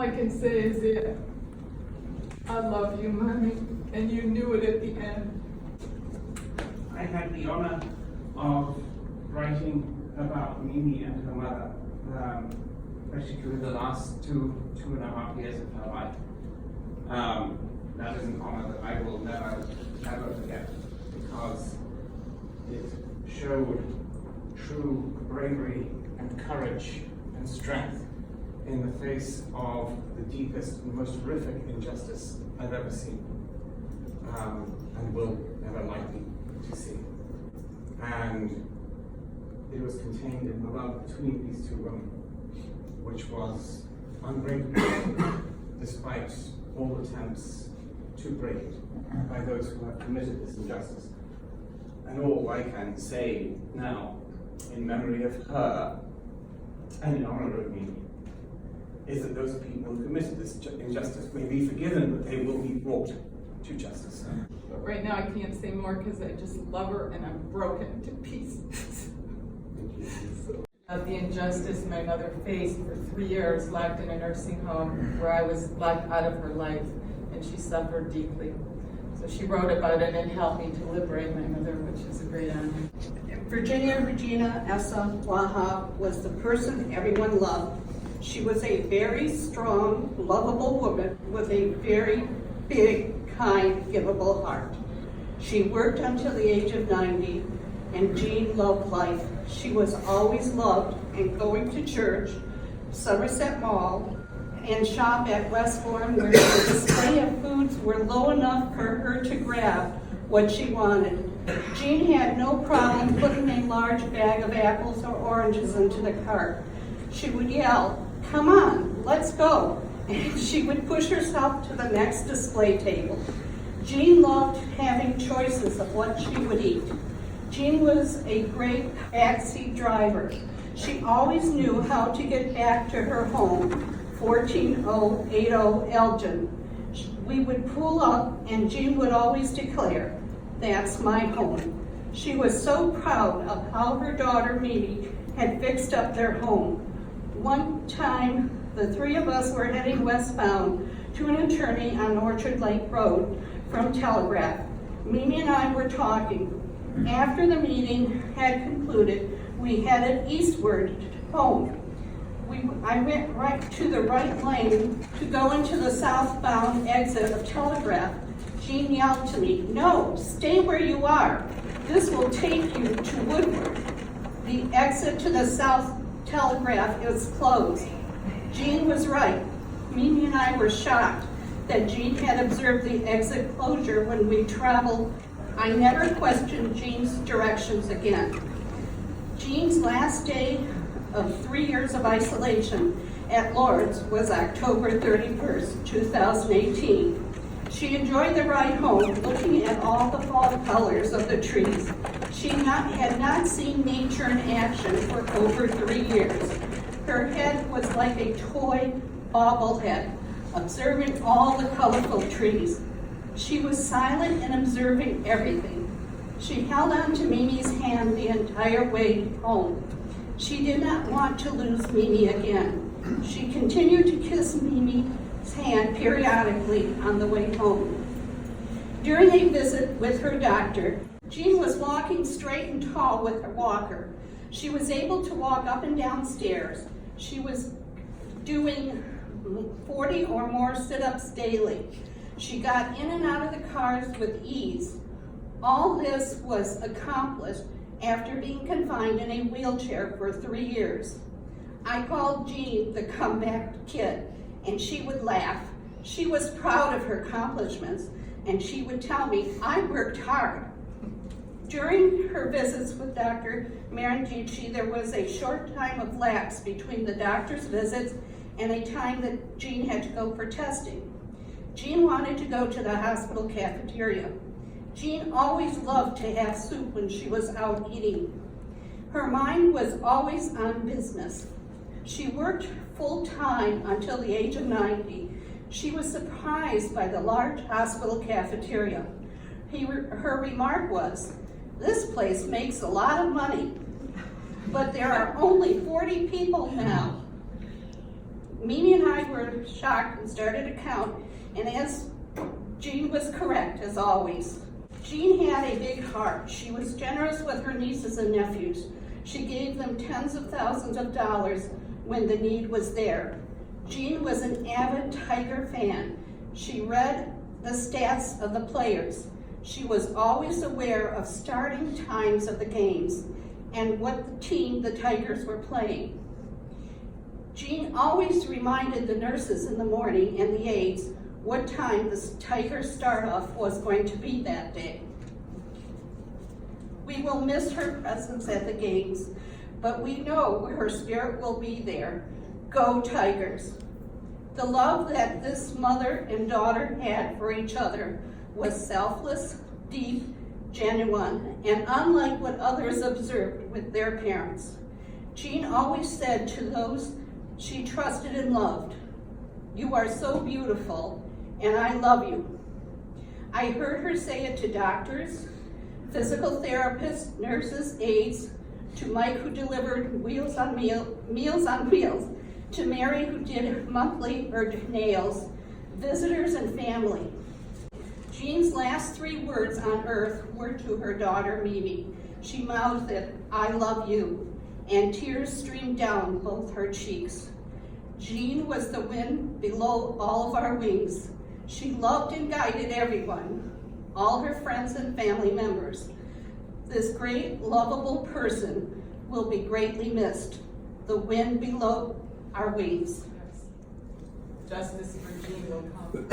I can say is that I love you, Mommy, and you knew it at the end. I had the honor of writing about Mimi and her mother, basically the last two and a half years of her life. That is an honor that I will never, ever forget, because it showed true bravery and courage and strength in the face of the deepest and most horrific injustice I've ever seen, and will never likely to see. And it was contained in the love between these two women, which was unbreakable despite all attempts to break it by those who have committed this injustice. And all I can say now, in memory of her and in honor of me, is that those people who committed this injustice may be forgiven, but they will be brought to justice. But right now I can't say more because I just love her and I'm broken to pieces. The injustice my mother faced for 3 years, locked in a nursing home where I was locked out of her life, and she suffered deeply. So she wrote about it and helped me to liberate my mother, which is a great honor. Virginia Regina Essa Waha was the person everyone loved. She was a very strong, lovable woman with a very big, kind, givable heart. She worked until the age of 90, and Jean loved life. She was always loved and going to church, Somerset Mall, and shop at Westbourne, where the display of foods were low enough for her to grab what she wanted. Jean had no problem putting a large bag of apples or oranges into the cart. She would yell, "Come on, let's go," and she would push herself to the next display table. Jean loved having choices of what she would eat. Jean was a great backseat driver. She always knew how to get back to her home, 14080 Elgin. We would pull up and Jean would always declare, "That's my home." She was so proud of how her daughter Mimi had fixed up their home. One time, the three of us were heading westbound to an attorney on Orchard Lake Road from Telegraph. Mimi and I were talking. After the meeting had concluded, we headed eastward home. I went right to the right lane to go into the southbound exit of Telegraph. Jean yelled to me, "No, stay where you are. This will take you to Woodward. The exit to the south Telegraph is closed." Jean was right. Mimi and I were shocked that Jean had observed the exit closure when we traveled. I never questioned Jean's directions again. Jean's last day of 3 years of isolation at Lourdes was October 31st, 2018. She enjoyed the ride home, looking at all the fall colors of the trees. She had not seen nature in action for over 3 years. Her head was like a toy bobblehead, observing all the colorful trees. She was silent and observing everything. She held on to Mimi's hand the entire way home. She did not want to lose Mimi again. She continued to kiss Mimi's hand periodically on the way home. During a visit with her doctor, Jean was walking straight and tall with her walker. She was able to walk up and down stairs. She was doing 40 or more sit-ups daily. She got in and out of the cars with ease. All this was accomplished after being confined in a wheelchair for 3 years. I called Jean the comeback kid, and she would laugh. She was proud of her accomplishments, and she would tell me, "I worked hard." During her visits with Dr. Marangici, there was a short time of lapse between the doctor's visits and a time that Jean had to go for testing. Jean wanted to go to the hospital cafeteria. Jean always loved to have soup when she was out eating. Her mind was always on business. She worked full-time until the age of 90. She was surprised by the large hospital cafeteria. Her remark was, "This place makes a lot of money, but there are only 40 people now." Mimi and I were shocked and started to count, and as Jean was correct, as always. Jean had a big heart. She was generous with her nieces and nephews. She gave them tens of thousands of dollars when the need was there. Jean was an avid Tiger fan. She read the stats of the players. She was always aware of starting times of the games and what team the Tigers were playing. Jean always reminded the nurses in the morning and the aides what time the Tigers start-off was going to be that day. We will miss her presence at the games, but we know her spirit will be there. Go Tigers! The love that this mother and daughter had for each other was selfless, deep, genuine, and unlike what others observed with their parents. Jean always said to those she trusted and loved, "You are so beautiful, and I love you." I heard her say it to doctors, physical therapists, nurses, aides, to Mike who delivered Meals on Wheels, to Mary who did monthly or nails, visitors and family. Jean's last 3 words on earth were to her daughter Mimi. She mouthed it, "I love you," and tears streamed down both her cheeks. Jean was the wind below all of our wings. She loved and guided everyone, all her friends and family members. This great, lovable person will be greatly missed. The wind below our wings. Justice for Jean will come.